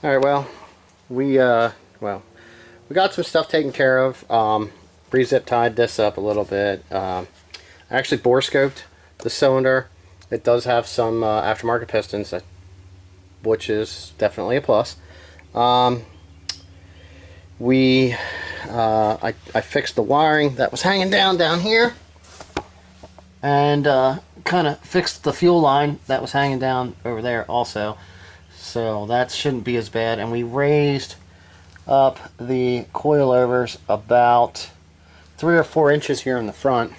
Alright, well, we got some stuff taken care of. Re-zip tied this up a little bit. I actually bore scoped the cylinder. It does have some aftermarket pistons, which is definitely a plus. I fixed the wiring that was hanging down here, and kind of fixed the fuel line that was hanging down over there also. So that shouldn't be as bad. And we raised up the coilovers about 3 or 4 inches here in the front,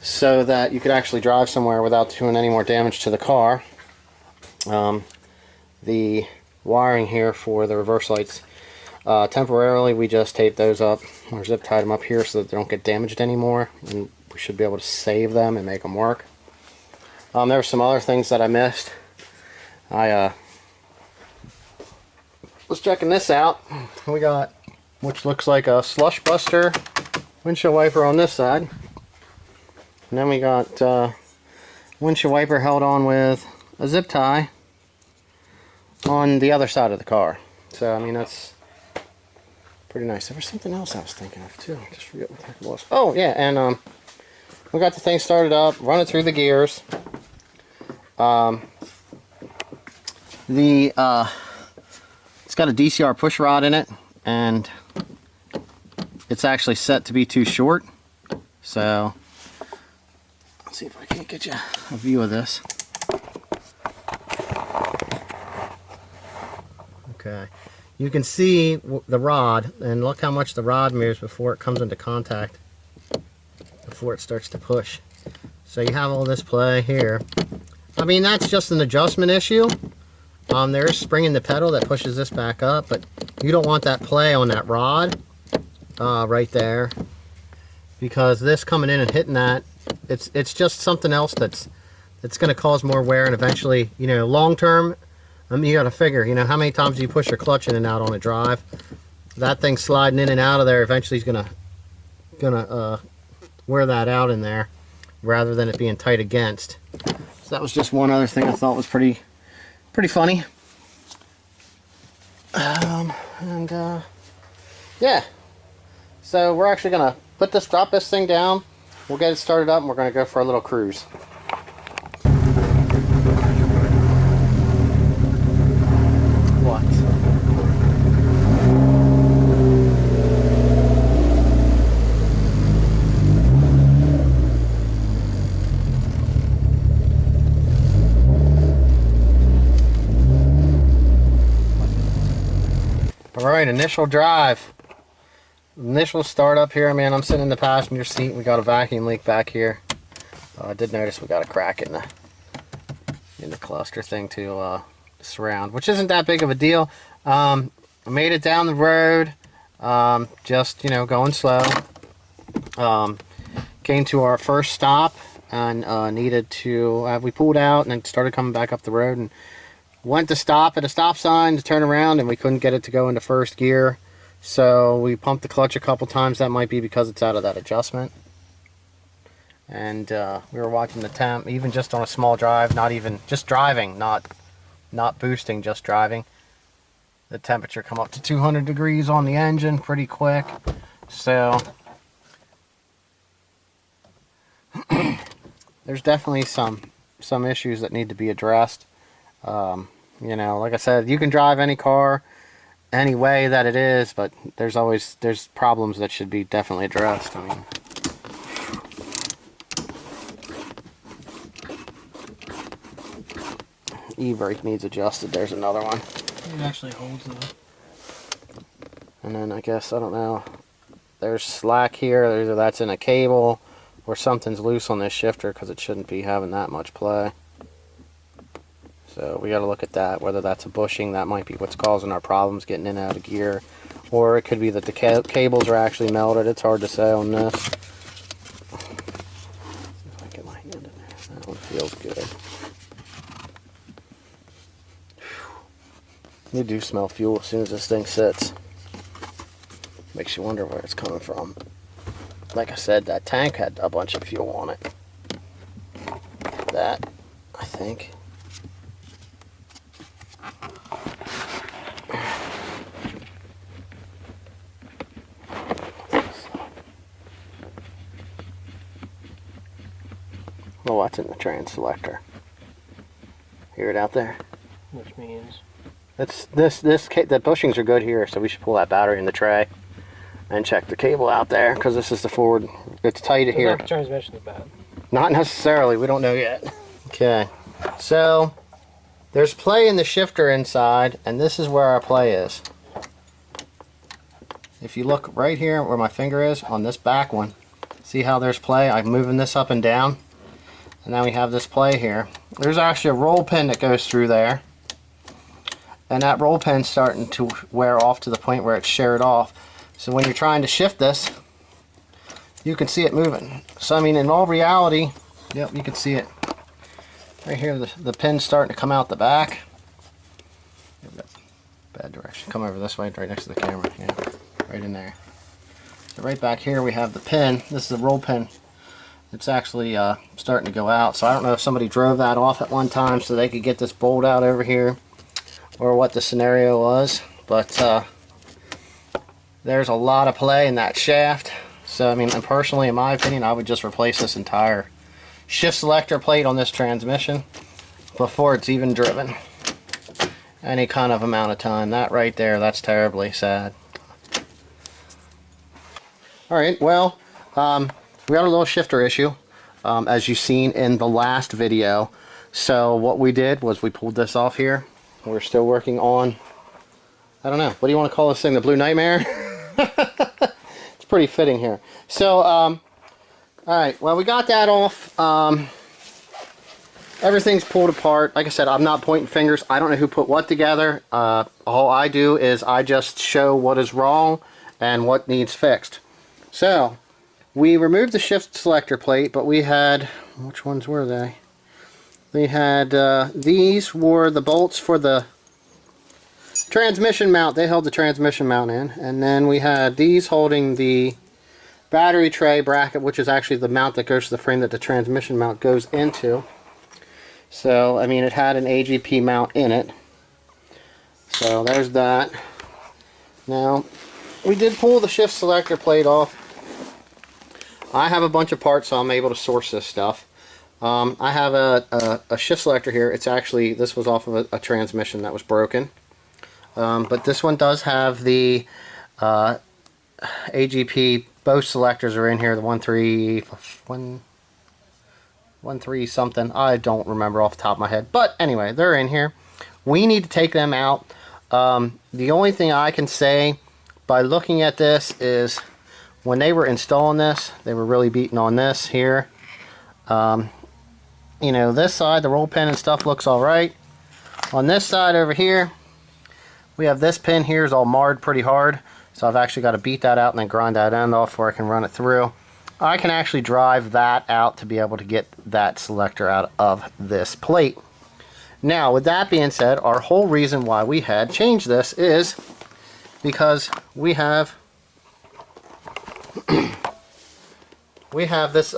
so that you could actually drive somewhere without doing any more damage to the car. The wiring here for the reverse lights, temporarily we just taped those up or zip tied them up here so that they don't get damaged anymore, and we should be able to save them and make them work. There were some other things that I missed. I was checking this out. We got, which looks like a slush buster windshield wiper on this side, and then we got windshield wiper held on with a zip tie on the other side of the car. So I mean, that's pretty nice. There was something else I was thinking of too. I just forget what the heck it was. Oh yeah, and we got the thing started up, running through the gears. It's got a DCR push rod in it, and it's actually set to be too short. So let's see if I can't get you a view of this. Okay, you can see the rod, and look how much the rod moves before it comes into contact, before it starts to push. So you have all this play here. I mean, that's just an adjustment issue. There's spring in the pedal that pushes this back up, but you don't want that play on that rod right there, because this coming in and hitting that, it's just something else that's going to cause more wear, and eventually, you know, long term, you got to figure, you know, how many times do you push your clutch in and out on a drive? That thing sliding in and out of there eventually is gonna wear that out in there, rather than it being tight against. So that was just one other thing I thought was pretty funny. Yeah. So we're actually gonna drop this thing down. We'll get it started up, and we're gonna go for a little cruise. What? Alright, initial drive. Initial start up here. Man, I'm sitting in the passenger seat. We got a vacuum leak back here. I did notice we got a crack in the cluster thing to surround, which isn't that big of a deal. I made it down the road, just, you know, going slow. Came to our first stop, and needed to, we pulled out and then started coming back up the road, and went to stop at a stop sign to turn around, and we couldn't get it to go into first gear. So we pumped the clutch a couple times. That might be because it's out of that adjustment. And we were watching the temp, even just on a small drive, not even just driving, not boosting, just driving. The temperature come up to 200 degrees on the engine pretty quick. So there's definitely some issues that need to be addressed. You know, like I said, you can drive any car any way that it is, but there's problems that should be definitely addressed. I mean, e-brake needs adjusted. There's another one. It actually holds though. And then I guess, I don't know, there's slack here. Either that's in a cable or something's loose on this shifter, because it shouldn't be having that much play. So we got to look at that, whether that's a bushing. That might be what's causing our problems getting in and out of gear, or it could be that the cables are actually melted. It's hard to say on this. See if I get my hand in there. That one feels good. You do smell fuel as soon as this thing sits. Makes you wonder where it's coming from. Like I said, that tank had a bunch of fuel on it. That, I think. Well, what's in the trans selector? Hear it out there? Which means? It's the bushings are good here, so we should pull that battery in the tray and check the cable out there, because this is the forward. It's tight here. The transmission is bad. Not necessarily. We don't know yet. Okay. So there's play in the shifter inside, and this is where our play is. If you look right here where my finger is on this back one, see how there's play? I'm moving this up and down, and then we have this play here. There's actually a roll pin that goes through there, and that roll pin's starting to wear off to the point where it's sheared off. So when you're trying to shift this, you can see it moving. So I mean, in all reality, yep, you can see it right here. The pin's starting to come out the back. Bad direction. Come over this way, right next to the camera. Yeah, right in there. So right back here we have the pin. This is the roll pin. It's actually starting to go out. So I don't know if somebody drove that off at one time so they could get this bolt out over here, or what the scenario was. But there's a lot of play in that shaft. So I mean, and personally, in my opinion, I would just replace this entire shift selector plate on this transmission before it's even driven any kind of amount of time. That right there, that's terribly sad. Alright, well, we got a little shifter issue, as you've seen in the last video. So what we did was we pulled this off here. We're still working on, I don't know, what do you want to call this thing, the Blue Nightmare? It's pretty fitting here. So, alright, well, we got that off. Everything's pulled apart. Like I said, I'm not pointing fingers. I don't know who put what together. All I do is I just show what is wrong and what needs fixed. So, we removed the shift selector plate, but we had, which ones were they? We had, these were the bolts for the transmission mount. They held the transmission mount in. And then we had these holding the battery tray bracket, which is actually the mount that goes to the frame that the transmission mount goes into. So, I mean, it had an AGP mount in it. So, there's that. Now, we did pull the shift selector plate off. I have a bunch of parts, so I'm able to source this stuff. I have a shift selector here. It's actually, this was off of a transmission that was broken. But this one does have the AGP. Both selectors are in here. The 1.3 something. I don't remember off the top of my head. But anyway, they're in here. We need to take them out. The only thing I can say by looking at this is when they were installing this, they were really beating on this here. You know, this side, the roll pin and stuff looks alright. On this side over here, we have this pin here is all marred pretty hard. So I've actually got to beat that out and then grind that end off before I can run it through. I can actually drive that out to be able to get that selector out of this plate. Now, with that being said, our whole reason why we had changed this is because we have this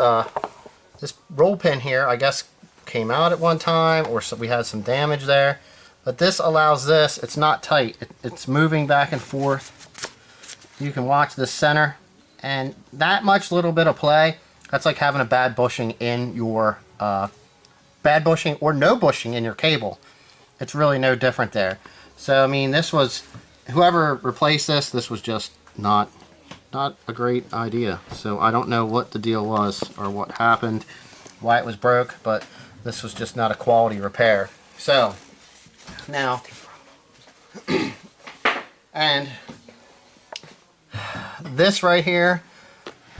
this roll pin here, I guess came out at one time, or so we had some damage there. But this allows this, it's not tight, it's moving back and forth. You can watch the center, and that much little bit of play, that's like having a bad bushing in your bad bushing or no bushing in your cable. It's really no different there. So I mean, this was, whoever replaced this was just not a great idea. So I don't know what the deal was or what happened, why it was broke, but this was just not a quality repair. So now, and this right here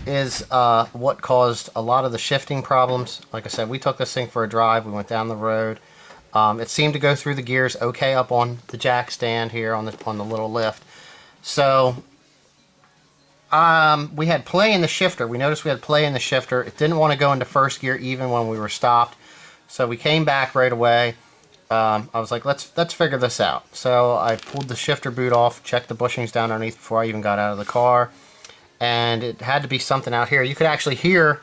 is what caused a lot of the shifting problems. Like I said, we took this thing for a drive. We went down the road. It seemed to go through the gears okay up on the jack stand here on the little lift. So we had play in the shifter. We noticed we had play in the shifter. It didn't want to go into first gear even when we were stopped. So we came back right away. I was like, let's figure this out. So I pulled the shifter boot off, checked the bushings down underneath before I even got out of the car, and it had to be something out here. You could actually hear,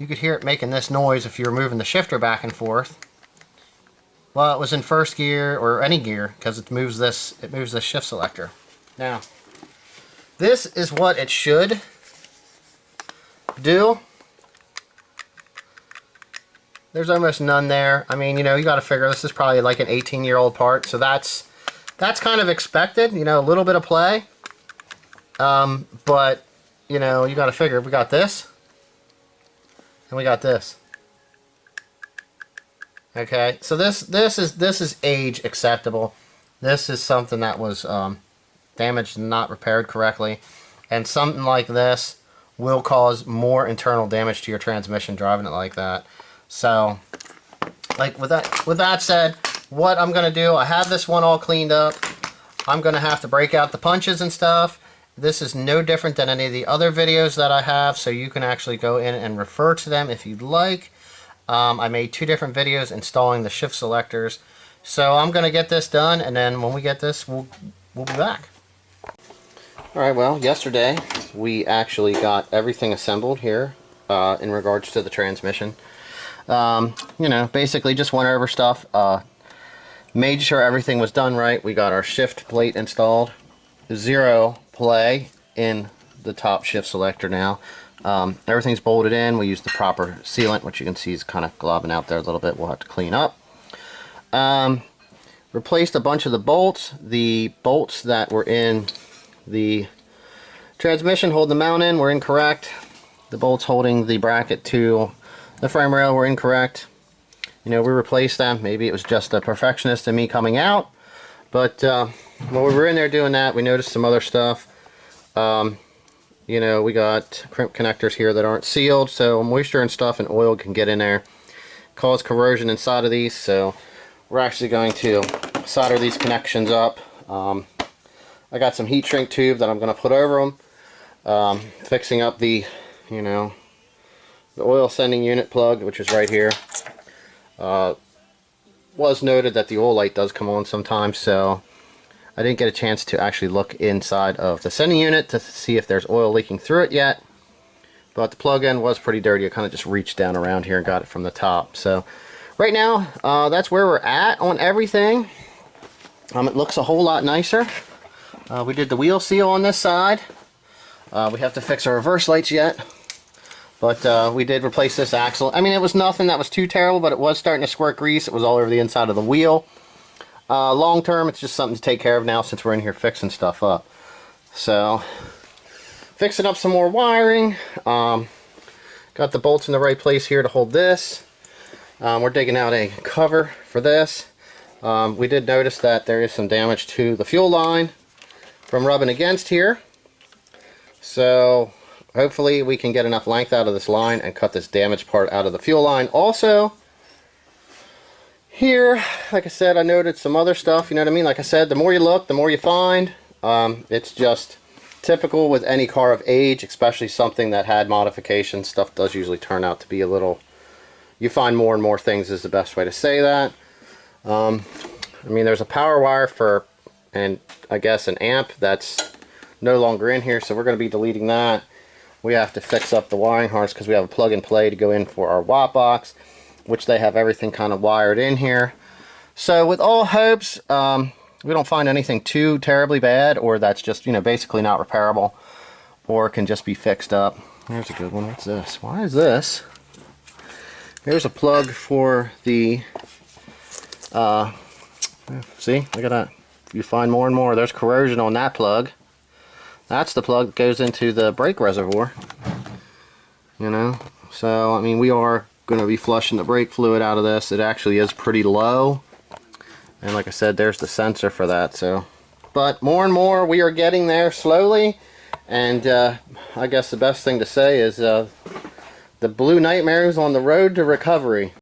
it making this noise if you were moving the shifter back and forth. Well, it was in first gear or any gear because it moves this shift selector. Now, this is what it should do. There's almost none there. I mean, you know, you got to figure this is probably like an 18-year-old part, so that's kind of expected. You know, a little bit of play. But you know, you got to figure we got this, and we got this. Okay, so this is age acceptable. This is something that was damaged and not repaired correctly, and something like this will cause more internal damage to your transmission driving it like that. So, like with that said, what I'm gonna do, I have this one all cleaned up. I'm gonna have to break out the punches and stuff. This is no different than any of the other videos that I have, so you can actually go in and refer to them if you'd like. I made 2 different videos installing the shift selectors. So I'm gonna get this done, and then when we get this, we'll be back. Alright, well, yesterday we actually got everything assembled here in regards to the transmission. You know, basically just went over stuff, made sure everything was done right. We got our shift plate installed. 0 play in the top shift selector now. Everything's bolted in. We used the proper sealant, which you can see is kind of globbing out there a little bit. We'll have to clean up. Replaced a bunch of the bolts. The bolts that were in the transmission holding the mount in were incorrect. The bolts holding the bracket to the frame rail were incorrect. You know, we replaced them. Maybe it was just a perfectionist in me coming out. But when we were in there doing that, we noticed some other stuff. You know, we got crimp connectors here that aren't sealed, so moisture and stuff and oil can get in there, cause corrosion inside of these. So we're actually going to solder these connections up. I got some heat shrink tube that I'm going to put over them. Fixing up the, you know, the oil sending unit plug, which is right here. Was noted that the oil light does come on sometimes, so I didn't get a chance to actually look inside of the sending unit to see if there's oil leaking through it yet. But the plug end was pretty dirty. I kind of just reached down around here and got it from the top. So right now, that's where we're at on everything. It looks a whole lot nicer. We did the wheel seal on this side. We have to fix our reverse lights yet. But we did replace this axle. I mean, it was nothing that was too terrible, but it was starting to squirt grease. It was all over the inside of the wheel. Long term, it's just something to take care of now since we're in here fixing stuff up. So, fixing up some more wiring. Got the bolts in the right place here to hold this. We're digging out a cover for this. We did notice that there is some damage to the fuel line from rubbing against here. So, hopefully we can get enough length out of this line and cut this damaged part out of the fuel line. Also, here, like I said, I noted some other stuff, you know what I mean? Like I said, the more you look, the more you find. It's just typical with any car of age, especially something that had modifications. Stuff does usually turn out to be a little... You find more and more things is the best way to say that. I mean, there's a power wire for, and I guess an amp that's no longer in here, so we're going to be deleting that. We have to fix up the wiring harness because we have a plug and play to go in for our watt box, which they have everything kind of wired in here. So with all hopes, we don't find anything too terribly bad, or that's just, you know, basically not repairable, or can just be fixed up. Here's a good one. What's this? Why is this? Here's a plug for the, see, look at that. You find more and more. There's corrosion on that plug. That's the plug that goes into the brake reservoir. You know, so I mean, we are going to be flushing the brake fluid out of this. It actually is pretty low, and like I said, there's the sensor for that. So, but more and more we are getting there slowly, and I guess the best thing to say is the Blue Nightmare is on the road to recovery.